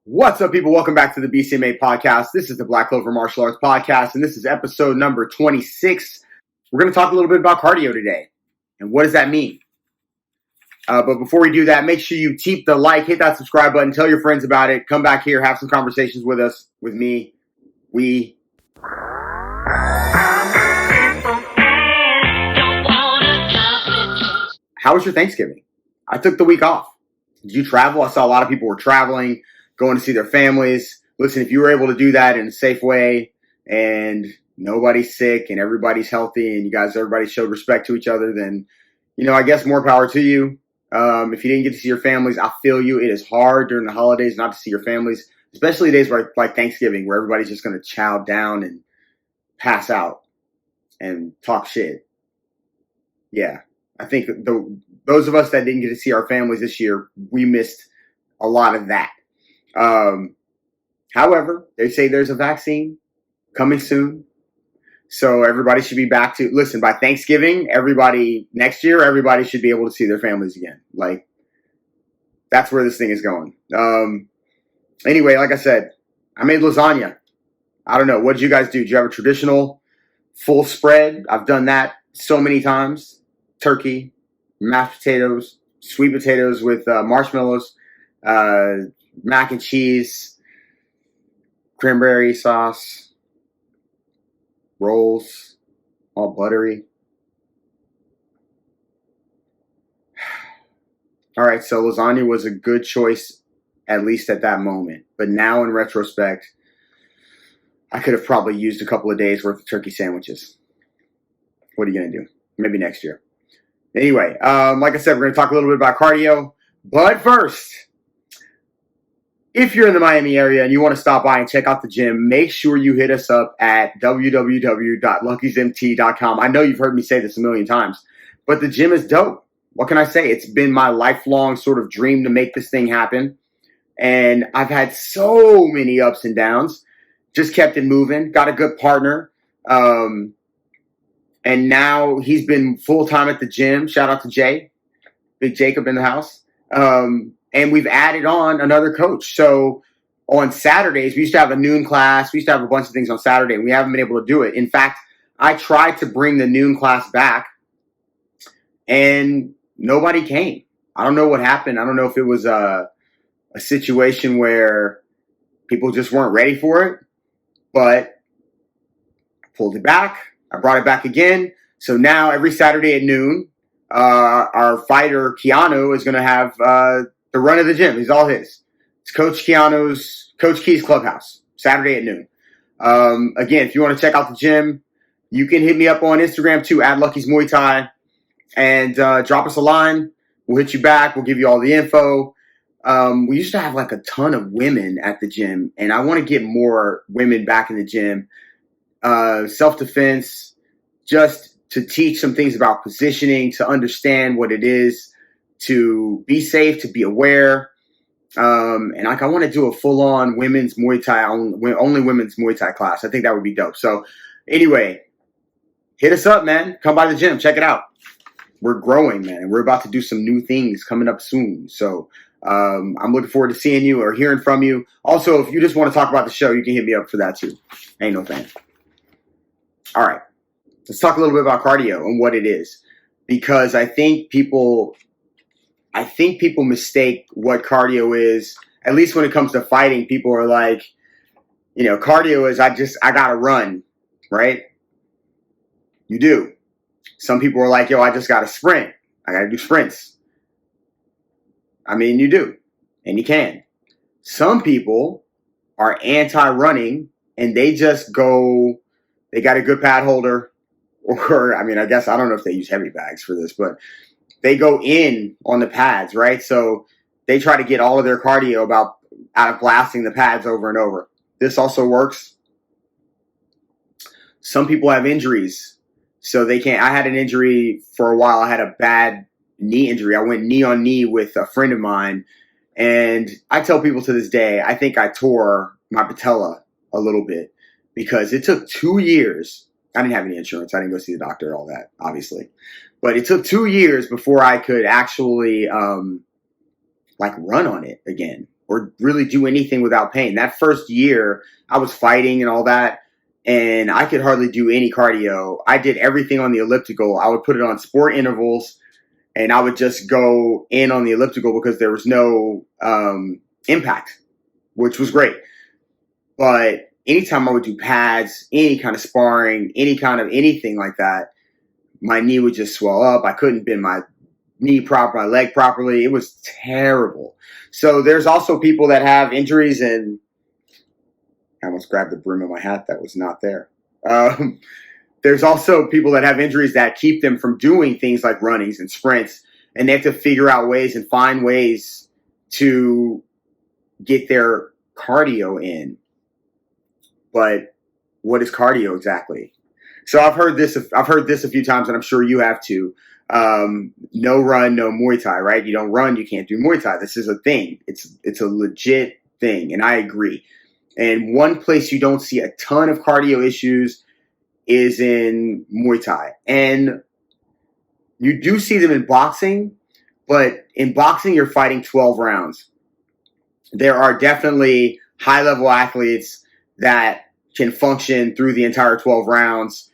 What's up, people? Welcome back to the BCMA podcast. This is the Black Clover Martial Arts podcast, and this is episode number 26. We're going to talk a little bit about cardio today, and what does that mean? But before we do that, make sure you keep the like, hit that subscribe button, tell your friends about it, come back here, have some conversations with us, with me, we. How was your Thanksgiving? I took the week off. Did you travel? I saw a lot of people were traveling, going to see their families. Listen, if you were able to do that in a safe way and nobody's sick and everybody's healthy and everybody showed respect to each other, then, I guess more power to you. If you didn't get to see your families, I feel you. It is hard during the holidays not to see your families, especially days like Thanksgiving, where everybody's just going to chow down and pass out and talk shit. Yeah, I think those of us that didn't get to see our families this year, we missed a lot of that. However, they say there's a vaccine coming soon. So everybody should be back to, listen, by Thanksgiving, next year, everybody should be able to see their families again. Like, that's where this thing is going. Anyway, like I said, I made lasagna. I don't know. What did you guys do? Did you have a traditional full spread? I've done that so many times. Turkey, mashed potatoes, sweet potatoes with marshmallows, mac and cheese, cranberry sauce, rolls, all buttery. All right, so lasagna was a good choice, at least at that moment. But now in retrospect, I could have probably used a couple of days worth of turkey sandwiches. What are you going to do? Maybe next year. Anyway, like I said, we're going to talk a little bit about cardio. But first, if you're in the Miami area and you want to stop by and check out the gym, make sure you hit us up at www.luckysmt.com. I know you've heard me say this a million times, but the gym is dope. What can I say? It's been my lifelong sort of dream to make this thing happen. And I've had so many ups and downs. Just kept it moving. Got a good partner. And now he's been full-time at the gym. Shout out to Jay. Big Jacob in the house. And we've added on another coach. So on Saturdays, we used to have a noon class. We used to have a bunch of things on Saturday, and we haven't been able to do it. In fact, I tried to bring the noon class back, and nobody came. I don't know what happened. I don't know if it was a situation where people just weren't ready for it, but I pulled it back. I brought it back again. So now every Saturday at noon, our fighter, Keanu, is going to have the run of the gym. He's all his. It's Coach Key's clubhouse, Saturday at noon. Again, if you want to check out the gym, you can hit me up on Instagram too, at Lucky's Muay Thai, and drop us a line. We'll hit you back. We'll give you all the info. We used to have like a ton of women at the gym, and I want to get more women back in the gym. Self-defense, just to teach some things about positioning, to understand what it is, to be safe, to be aware. And like I want to do a full-on women's Muay Thai, only women's Muay Thai class. I think that would be dope. So anyway, hit us up, man. Come by the gym. Check it out. We're growing, man. And we're about to do some new things coming up soon. So I'm looking forward to seeing you or hearing from you. Also, if you just want to talk about the show, you can hit me up for that too. Ain't no thing. All right. Let's talk a little bit about cardio and what it is. Because I think people mistake what cardio is. At least when it comes to fighting, people are like, cardio is I got to run, right? You do. Some people are like, I just got to sprint. I got to do sprints. I mean, you do. And you can. Some people are anti-running and they just go, they got a good pad holder. Or, I guess, I don't know if they use heavy bags for this, but they go in on the pads, right? So they try to get all of their cardio out of blasting the pads over and over. This also works. Some people have injuries, so they can't. I had an injury for a while. I had a bad knee injury. I went knee on knee with a friend of mine, and I tell people to this day, I think I tore my patella a little bit because it took 2 years. I didn't have any insurance. I didn't go see the doctor, all that, obviously. But it took 2 years before I could actually run on it again. or really do anything without pain. That first year, I was fighting and all that, and I could hardly do any cardio. I did everything on the elliptical. I would put it on sport intervals, and I would just go in on the elliptical because there was no impact, which was great. But anytime I would do pads, any kind of sparring, any kind of anything like that, my knee would just swell up. I couldn't bend my knee proper, my leg properly. It was terrible. So there's also people that have injuries, and I almost grabbed the brim of my hat that was not there. There's also people that have injuries that keep them from doing things like runnings and sprints, and they have to figure out ways and find ways to get their cardio in. But what is cardio exactly? So I've heard this a few times, and I'm sure you have too. No run, no Muay Thai, right? You don't run, you can't do Muay Thai. This is a thing. It's a legit thing, and I agree. And one place you don't see a ton of cardio issues is in Muay Thai. And you do see them in boxing, but in boxing, you're fighting 12 rounds. There are definitely high-level athletes that can function through the entire 12 rounds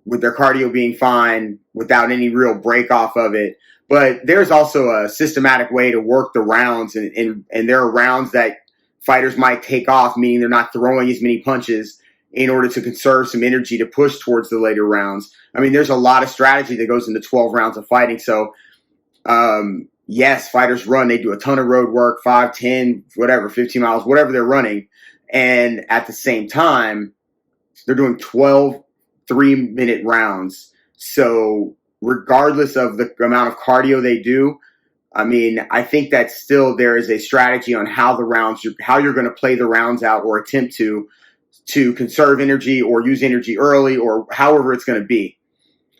with their cardio being fine without any real break off of it. But there's also a systematic way to work the rounds, and there are rounds that fighters might take off, meaning they're not throwing as many punches in order to conserve some energy to push towards the later rounds. I mean, there's a lot of strategy that goes into 12 rounds of fighting. So, yes, fighters run. They do a ton of road work, 5, 10, whatever, 15 miles, whatever they're running. And at the same time, they're doing 12 3-minute rounds. So regardless of the amount of cardio they do, I mean, I think that still there is a strategy on how you're going to play the rounds out or attempt to conserve energy or use energy early or however it's going to be.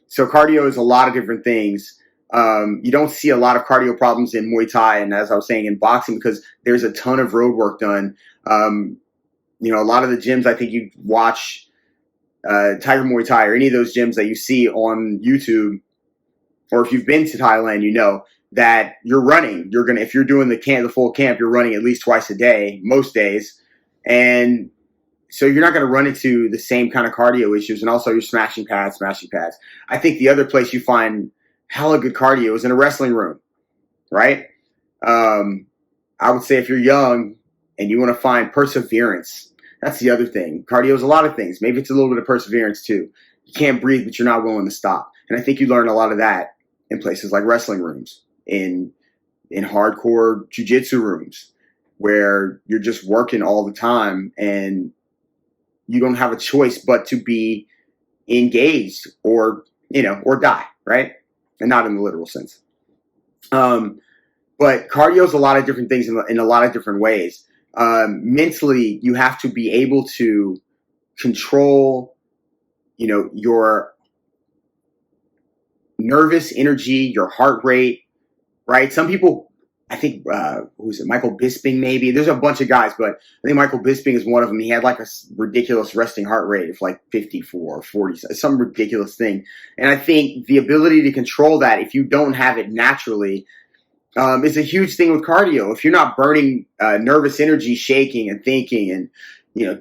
So cardio is a lot of different things. You don't see a lot of cardio problems in Muay Thai, and as I was saying, in boxing, because there's a ton of road work done. A lot of the gyms, I think you watch Tiger Muay Thai or any of those gyms that you see on YouTube, or if you've been to Thailand, you know that you're running. If you're doing the full camp, you're running at least twice a day, most days. And so you're not going to run into the same kind of cardio issues. And also you're smashing pads. I think the other place you find hella good cardio is in a wrestling room, right? I would say if you're young and you want to find perseverance, that's the other thing. Cardio is a lot of things. Maybe it's a little bit of perseverance too. You can't breathe, but you're not willing to stop. And I think you learn a lot of that in places like wrestling rooms, in hardcore jiu-jitsu rooms, where you're just working all the time and you don't have a choice but to be engaged or die, right? And not in the literal sense. But cardio is a lot of different things in a lot of different ways. Mentally, you have to be able to control, your nervous energy, your heart rate, right? Some people, I think, who's it? Michael Bisping, maybe. There's a bunch of guys, but I think Michael Bisping is one of them. He had like a ridiculous resting heart rate of like 54 or 40, some ridiculous thing. And I think the ability to control that, if you don't have it naturally, is a huge thing with cardio. If you're not burning nervous energy, shaking and thinking and,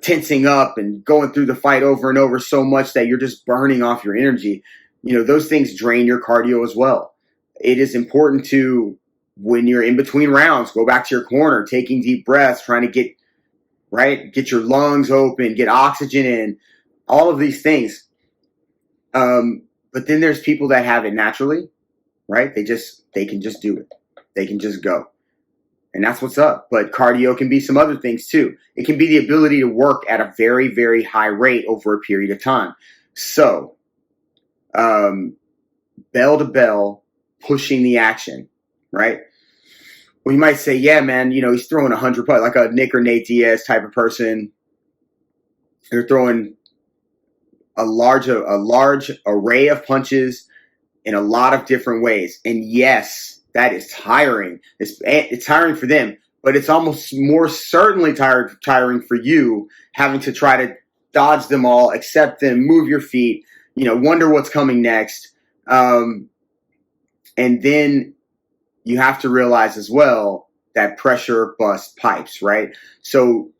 tensing up and going through the fight over and over so much that you're just burning off your energy, those things drain your cardio as well. It is important to, when you're in between rounds, go back to your corner, taking deep breaths, trying to get your lungs open, get oxygen in, all of these things. But then there's people that have it naturally, right? They can just do it. They can just go. And that's what's up. But cardio can be some other things too. It can be the ability to work at a very, very high rate over a period of time. So, bell to bell, pushing the action, right? Well, you might say, yeah, man, he's throwing 100 punches, like a Nick or Nate Diaz type of person. They're throwing a large array of punches in a lot of different ways. And yes, that is tiring. It's tiring for them, but it's almost more certainly tiring for you, having to try to dodge them all, accept them, move your feet, wonder what's coming next. And then you have to realize as well that pressure bust pipes, right? So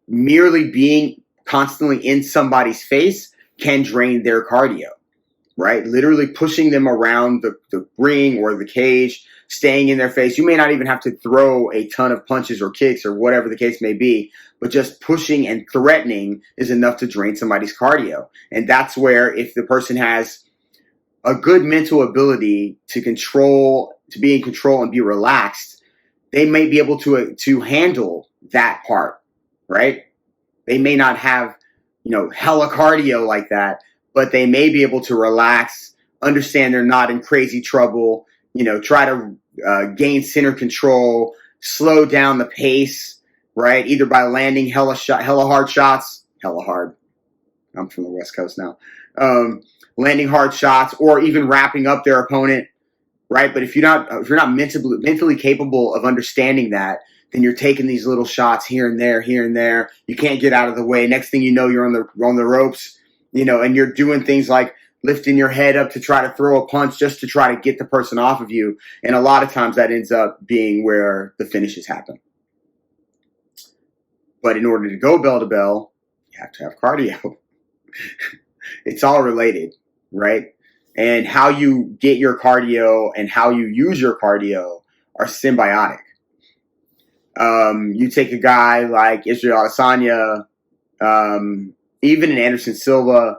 merely being constantly in somebody's face can drain their cardio, right? Literally pushing them around the ring or the cage, staying in their face. You may not even have to throw a ton of punches or kicks or whatever the case may be, but just pushing and threatening is enough to drain somebody's cardio. And that's where, if the person has a good mental ability to be in control and be relaxed, they may be able to handle that part, right? They may not have, hella cardio like that, but they may be able to relax, understand they're not in crazy trouble, try to gain center control, slow down the pace, right? Either by landing hella hard shots, hella hard. I'm from the West Coast now. Landing hard shots, or even wrapping up their opponent, right? But if you're not mentally capable of understanding that, then you're taking these little shots here and there. You can't get out of the way. Next thing you know, you're on the ropes, and you're doing things like lifting your head up to try to throw a punch just to try to get the person off of you. And a lot of times that ends up being where the finishes happen. But in order to go bell to bell, you have to have cardio. It's all related, right? And how you get your cardio and how you use your cardio are symbiotic. You take a guy like Israel Adesanya, even an Anderson Silva,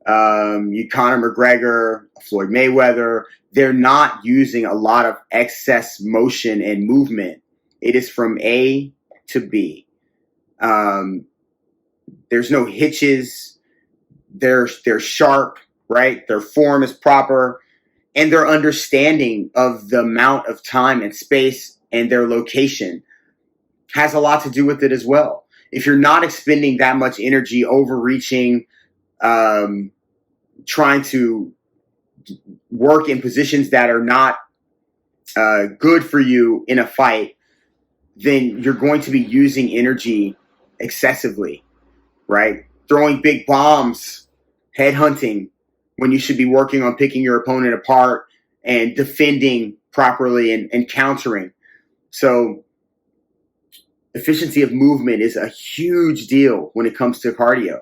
you Conor McGregor, Floyd Mayweather, they're not using a lot of excess motion and movement. It is from A to B. There's no hitches. They're sharp, right? Their form is proper, and their understanding of the amount of time and space and their location has a lot to do with it as well. If you're not expending that much energy, overreaching, trying to work in positions that are not good for you in a fight, then you're going to be using energy excessively, right? Throwing big bombs, headhunting, when you should be working on picking your opponent apart and defending properly and countering. So efficiency of movement is a huge deal when it comes to cardio,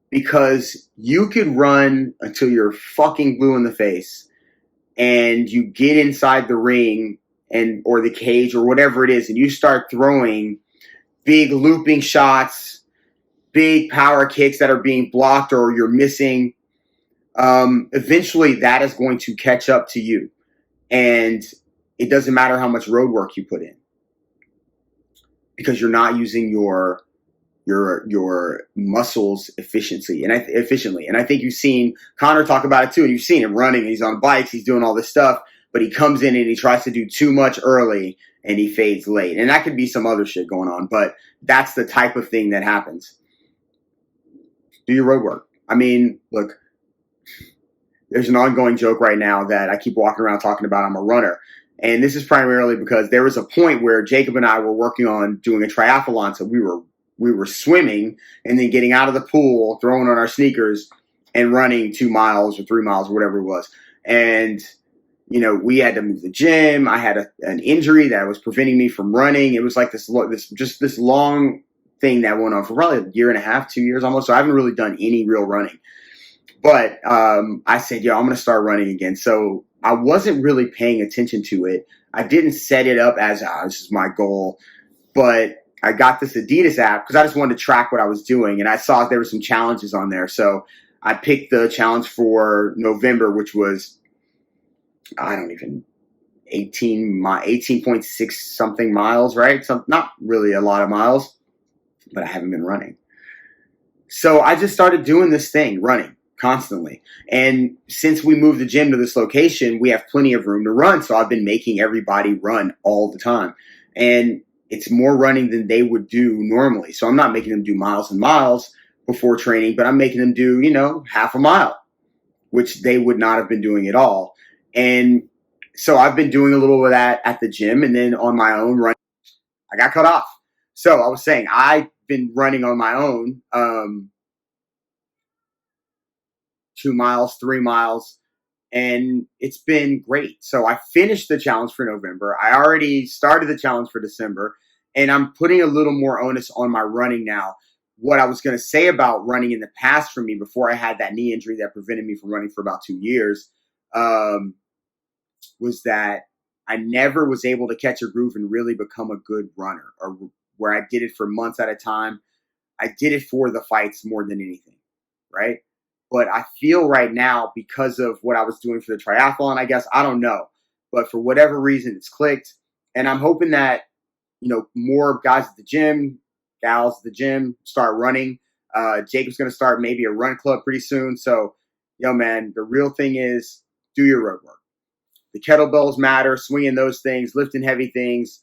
because you could run until you're fucking blue in the face and you get inside the ring or the cage or whatever it is, and you start throwing big looping shots, big power kicks that are being blocked or you're missing. Eventually that is going to catch up to you, and it doesn't matter how much road work you put in, because you're not using your muscles efficiently. And I think you've seen Conor talk about it too, and you've seen him running. He's on bikes, he's doing all this stuff, but he comes in and he tries to do too much early and he fades late. And that could be some other shit going on, but that's the type of thing that happens. Do your road work. I mean, look, there's an ongoing joke right now that I keep walking around talking about. I'm a runner. And this is primarily because there was a point where Jacob and I were working on doing a triathlon. So we were swimming and then getting out of the pool, throwing on our sneakers and running 2 miles or 3 miles or whatever it was. And, we had to move the gym. I had an injury that was preventing me from running. It was like this long thing that went on for probably a year and a half, 2 years almost. So I haven't really done any real running. But I said, I'm going to start running again. So I wasn't really paying attention to it. I didn't set it up as, this is my goal. But I got this Adidas app because I just wanted to track what I was doing. And I saw there were some challenges on there. So I picked the challenge for November, which was, 18.6 something miles, right? So not really a lot of miles, but I haven't been running. So I just started doing this thing, running constantly. And since we moved the gym to this location, we have plenty of room to run. So I've been making everybody run all the time. And it's more running than they would do normally. So I'm not making them do miles and miles before training, but I'm making them do, half a mile, which they would not have been doing at all. And so I've been doing a little of that at the gym, and then on my own run, I got cut off. So I was saying I've been running on my own, 2 miles, 3 miles, and it's been great. So I finished the challenge for November. I already started the challenge for December, and I'm putting a little more onus on my running now. What I was going to say about running in the past for me before I had that knee injury that prevented me from running for about 2 years was that I never was able to catch a groove and really become a good runner, or where I did it for months at a time. I did it for the fights more than anything, right? But I feel right now, because of what I was doing for the triathlon, I guess, I don't know. But for whatever reason, it's clicked. And I'm hoping that, more guys at the gym, gals at the gym start running. Jacob's going to start maybe a run club pretty soon. So, man, the real thing is do your road work. The kettlebells matter, swinging those things, lifting heavy things,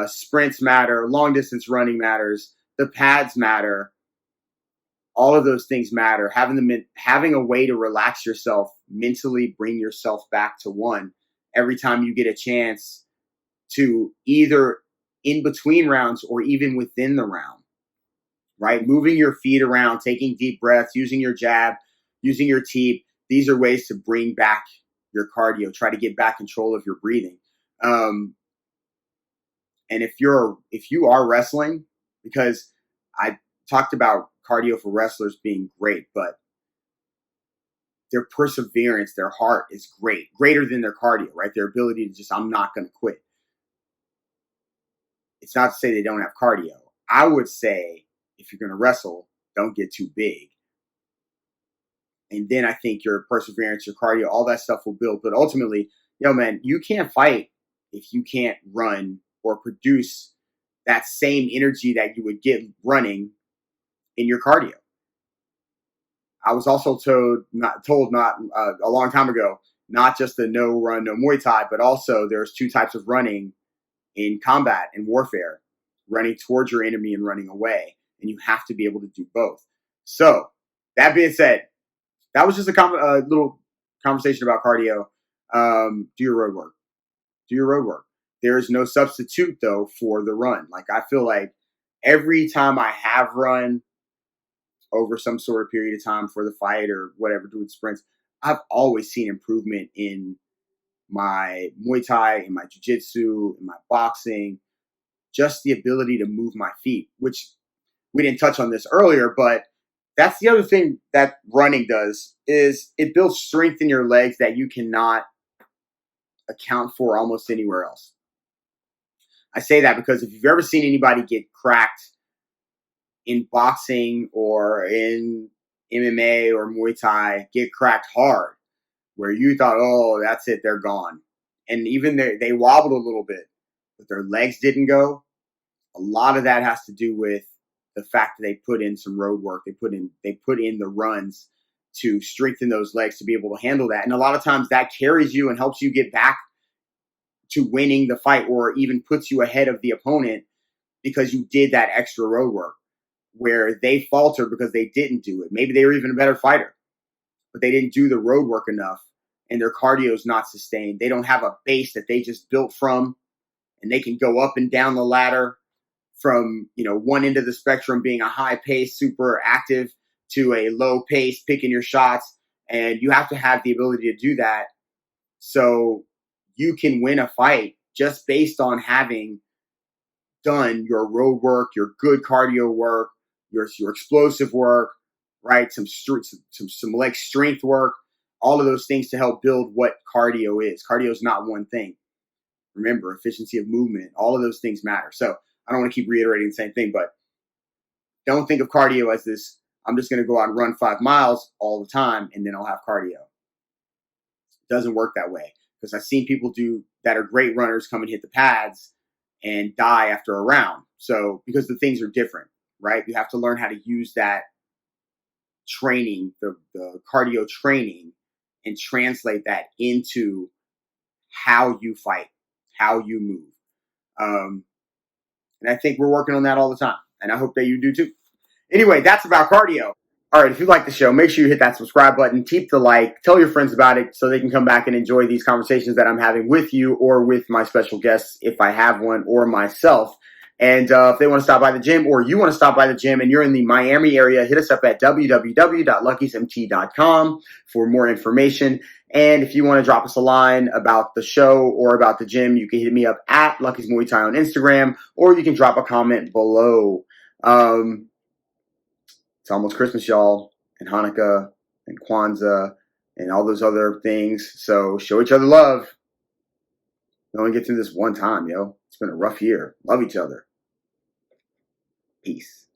sprints matter, long distance running matters, the pads matter. All of those things matter. Having a way to relax yourself, mentally bring yourself back to one every time you get a chance, to either in between rounds or even within the round, right? Moving your feet around, taking deep breaths, using your jab, using your teep. These are ways to bring back your cardio, try to get back control of your breathing. And if you are wrestling, because I talked about cardio for wrestlers being great, but their perseverance, their heart is greater than their cardio, right? Their ability to just, I'm not going to quit. It's not to say they don't have cardio. I would say if you're going to wrestle, don't get too big. And then I think your perseverance, your cardio, all that stuff will build. But ultimately, man, you can't fight if you can't run or produce that same energy that you would get running in your cardio. I was also told not a long time ago, not just the no run, no Muay Thai, but also there's two types of running in combat and warfare: running towards your enemy and running away. And you have to be able to do both. So that being said, that was just a little conversation about cardio. Do your road work. Do your road work. There is no substitute, though, for the run. Like, I feel like every time I have run over some sort of period of time for the fight or whatever, doing sprints, I've always seen improvement in my Muay Thai, in my jiu-jitsu, in my boxing, just the ability to move my feet, which we didn't touch on this earlier, but that's the other thing that running does, is it builds strength in your legs that you cannot account for almost anywhere else. I say that because if you've ever seen anybody get cracked in boxing or in MMA or Muay Thai, get cracked hard, where you thought, oh, that's it, they're gone. And even they wobbled a little bit, but their legs didn't go. A lot of that has to do with the fact that they put in some road work. They put in the runs to strengthen those legs to be able to handle that. And a lot of times that carries you and helps you get back to winning the fight, or even puts you ahead of the opponent because you did that extra road work, where they faltered because they didn't do it. Maybe they were even a better fighter, but they didn't do the road work enough, and their cardio is not sustained. They don't have a base that they just built from, and they can go up and down the ladder from, one end of the spectrum being a high pace, super active, to a low pace, picking your shots. And you have to have the ability to do that so you can win a fight just based on having done your road work, your good cardio work, your explosive work, right? Some leg strength work, all of those things to help build what cardio is. Cardio is not one thing. Remember, efficiency of movement, all of those things matter. So I don't want to keep reiterating the same thing, but don't think of cardio as this, I'm just going to go out and run 5 miles all the time and then I'll have cardio. It doesn't work that way, because I've seen people that are great runners come and hit the pads and die after a round. So, because the things are different, right? You have to learn how to use that training, the cardio training, and translate that into how you fight, how you move. And I think we're working on that all the time. And I hope that you do too. Anyway, that's about cardio. All right, if you like the show, make sure you hit that subscribe button, keep the like, tell your friends about it so they can come back and enjoy these conversations that I'm having with you or with my special guests if I have one, or myself. And if they want to stop by the gym, or you want to stop by the gym and you're in the Miami area, hit us up at www.luckysmt.com for more information. And if you want to drop us a line about the show or about the gym, you can hit me up at Lucky's Muay Thai on Instagram, or you can drop a comment below. It's almost Christmas, y'all, and Hanukkah and Kwanzaa and all those other things. So show each other love. We only get through this one time, yo. It's been a rough year. Love each other. Peace.